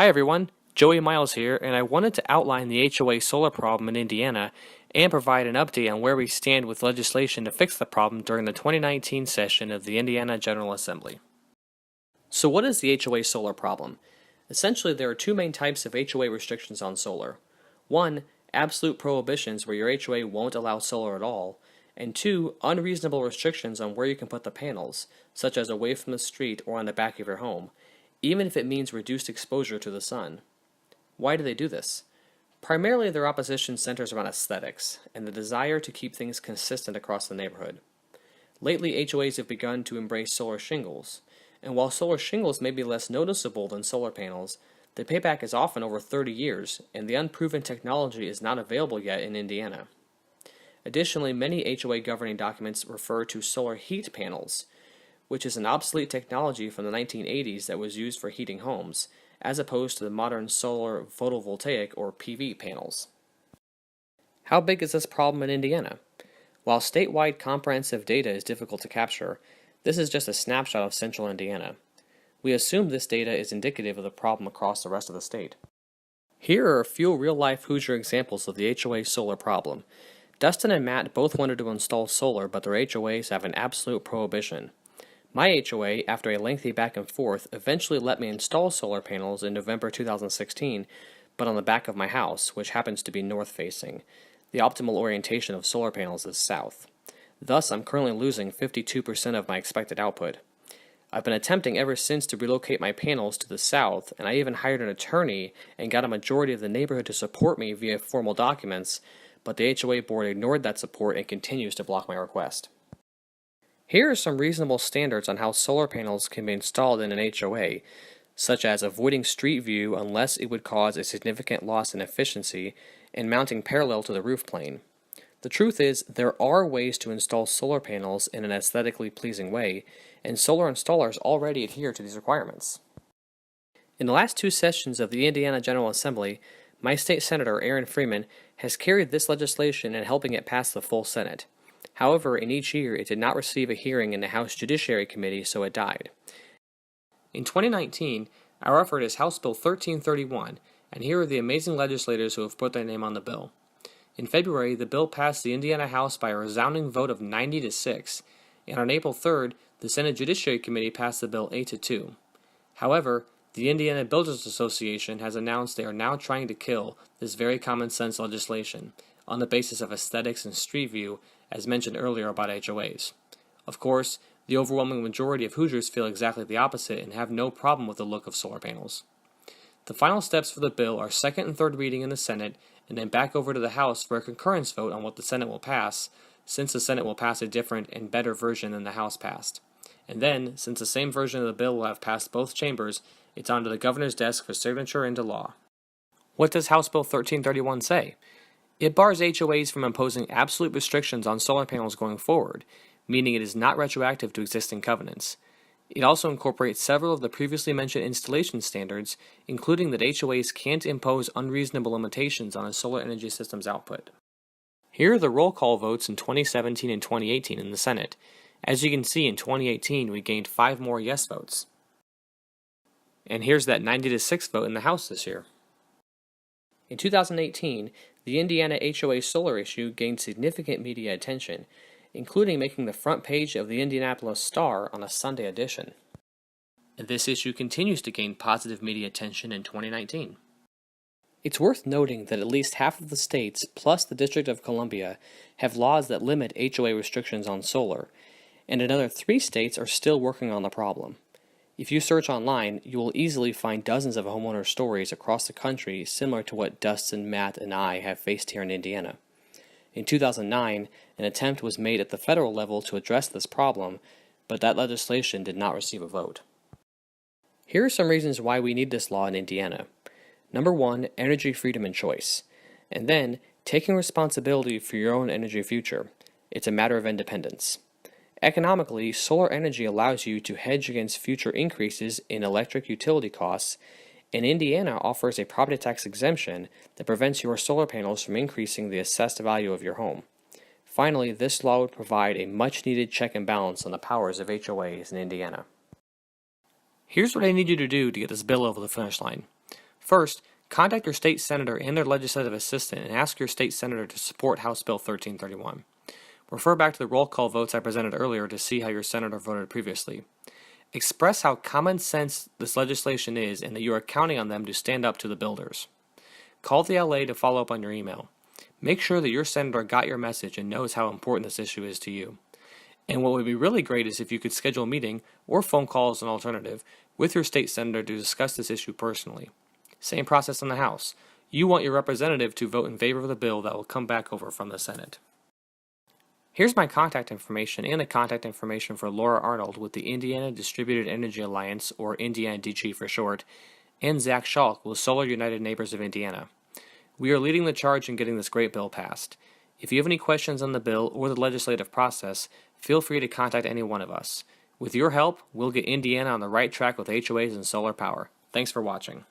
Hi everyone, Joey Miles here, and I wanted to outline the HOA solar problem in Indiana and provide an update on where we stand with legislation to fix the problem during the 2019 session of the Indiana General Assembly. So what is the HOA solar problem? Essentially, there are two main types of HOA restrictions on solar. One, absolute prohibitions where your HOA won't allow solar at all, and two, unreasonable restrictions on where you can put the panels, such as away from the street or on the back of your home, even if it means reduced exposure to the sun. Why do they do this? Primarily, their opposition centers around aesthetics and the desire to keep things consistent across the neighborhood. Lately, HOAs have begun to embrace solar shingles, and while solar shingles may be less noticeable than solar panels, the payback is often over 30 years, and the unproven technology is not available yet in Indiana. Additionally, many HOA governing documents refer to solar heat panels, which is an obsolete technology from the 1980s that was used for heating homes, as opposed to the modern solar photovoltaic or PV panels. How big is this problem in Indiana? While statewide comprehensive data is difficult to capture, this is just a snapshot of central Indiana. We assume this data is indicative of the problem across the rest of the state. Here are a few real-life Hoosier examples of the HOA solar problem. Dustin and Matt both wanted to install solar, but their HOAs have an absolute prohibition. My HOA, after a lengthy back and forth, eventually let me install solar panels in November 2016, but on the back of my house, which happens to be north-facing. The optimal orientation of solar panels is south. Thus, I'm currently losing 52% of my expected output. I've been attempting ever since to relocate my panels to the south, and I even hired an attorney and got a majority of the neighborhood to support me via formal documents, but the HOA board ignored that support and continues to block my request. Here are some reasonable standards on how solar panels can be installed in an HOA, such as avoiding street view unless it would cause a significant loss in efficiency and mounting parallel to the roof plane. The truth is, there are ways to install solar panels in an aesthetically pleasing way, and solar installers already adhere to these requirements. In the last two sessions of the Indiana General Assembly, my state senator, Aaron Freeman, has carried this legislation in helping it pass the full Senate. However, in each year, it did not receive a hearing in the House Judiciary Committee, so it died. In 2019, our effort is House Bill 1331, and here are the amazing legislators who have put their name on the bill. In February, the bill passed the Indiana House by a resounding vote of 90-6, and on April 3rd, the Senate Judiciary Committee passed the bill 8-2. However, the Indiana Builders Association has announced they are now trying to kill this very common sense legislation on the basis of aesthetics and street view, as mentioned earlier about HOAs. Of course, the overwhelming majority of Hoosiers feel exactly the opposite and have no problem with the look of solar panels. The final steps for the bill are second and third reading in the Senate, and then back over to the House for a concurrence vote on what the Senate will pass, since the Senate will pass a different and better version than the House passed. And then, since the same version of the bill will have passed both chambers, it's onto the governor's desk for signature into law. What does House Bill 1331 say? It bars HOAs from imposing absolute restrictions on solar panels going forward, meaning it is not retroactive to existing covenants. It also incorporates several of the previously mentioned installation standards, including that HOAs can't impose unreasonable limitations on a solar energy system's output. Here are the roll call votes in 2017 and 2018 in the Senate. As you can see, in 2018 we gained 5 more yes votes. And here's that 90-6 vote in the House this year. In 2018, the Indiana HOA solar issue gained significant media attention, including making the front page of the Indianapolis Star on a Sunday edition. And this issue continues to gain positive media attention in 2019. It's worth noting that at least half of the states, plus the District of Columbia, have laws that limit HOA restrictions on solar, and another 3 states are still working on the problem. If you search online, you will easily find dozens of homeowner stories across the country similar to what Dustin, Matt, and I have faced here in Indiana. In 2009, an attempt was made at the federal level to address this problem, but that legislation did not receive a vote. Here are some reasons why we need this law in Indiana. Number 1, energy freedom and choice. And then, taking responsibility for your own energy future. It's a matter of independence. Economically, solar energy allows you to hedge against future increases in electric utility costs, and Indiana offers a property tax exemption that prevents your solar panels from increasing the assessed value of your home. Finally, this law would provide a much-needed check and balance on the powers of HOAs in Indiana. Here's what I need you to do to get this bill over the finish line. First, contact your state senator and their legislative assistant and ask your state senator to support House Bill 1331. Refer back to the roll call votes I presented earlier to see how your senator voted previously. Express how common sense this legislation is and that you are counting on them to stand up to the builders. Call the LA to follow up on your email. Make sure that your senator got your message and knows how important this issue is to you. And what would be really great is if you could schedule a meeting, or phone call as an alternative, with your state senator to discuss this issue personally. Same process in the House. You want your representative to vote in favor of the bill that will come back over from the Senate. Here's my contact information and the contact information for Laura Arnold with the Indiana Distributed Energy Alliance, or Indiana DG for short, and Zach Schalk with Solar United Neighbors of Indiana. We are leading the charge in getting this great bill passed. If you have any questions on the bill or the legislative process, feel free to contact any one of us. With your help, we'll get Indiana on the right track with HOAs and solar power. Thanks for watching.